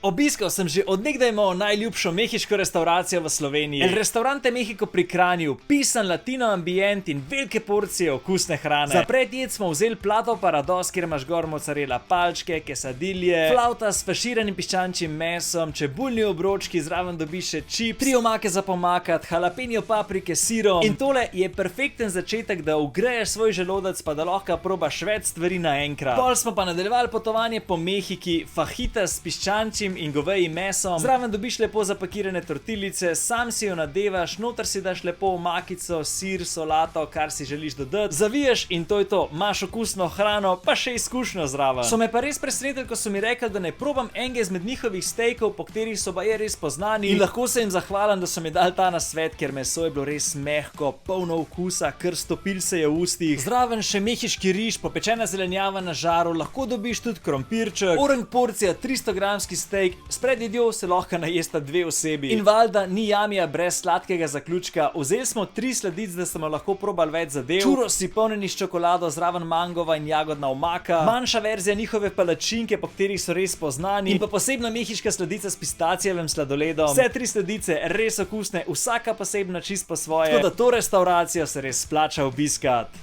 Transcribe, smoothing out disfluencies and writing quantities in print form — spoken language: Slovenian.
Obiskal sem že od nekdaj mojo najljubšo mehiško restauracijo v Sloveniji. El Restaurante Mexico pri Kranju, pisan latino ambient in velike porcije okusne hrane. Za predjed smo vzeli plato parados, kjer imaš gor mozzarella palčke, quesadilje, flauta s faširanim piščančjim mesom, čebulni obročki, zraven dobiš še čips, 3 omake za pomakat, jalapeno paprike s sirom. In tole je perfekten začetek, da ugreješ svoj želodec, pa da lahko probaš več stvari naenkrat. Pol smo pa nadaljevali potovanje po Mehiki, fajitas s piščančjim in govejim mesom. Zraven dobiš lepo zapakirane tortilice, sam si jo nadevaš, noter si daš lepo omakico, sir, solato, kar si želiš dodati, zaviješ in to je to. Imaš okusno hrano, pa še izkušnjo zraven. So me pa res presenetili, ko so mi rekli, da ne probam enega izmed njihovih stejkov, po katerih so baje res poznani, in lahko se jim zahvalim, da so mi dali ta nasvet, ker meso je bilo res mehko, polno okusa, kar stopil se je v ustih. Zraven še mehiški riž, popečena zelenjava na žaru, lahko dobiš tudi krompirček, orang porcija 300-gramski stejk, s predjedjo se lahko najesta 2 osebi. In valjda ni jamija brez sladkega zaključka, vzeli smo 3 sladic, da smo lahko probali več zadev. Churrosi polnjeni s čokolado, zraven mangova in jagodna omaka, manjša verzija njihove palačinke, po katerih so res poznani, in pa posebna mehiška sladica s pistacijevim sladoledom. Vse 3 sladice res okusne, vsaka posebna čist po svoje, tako da to restauracijo se res splača obiskati.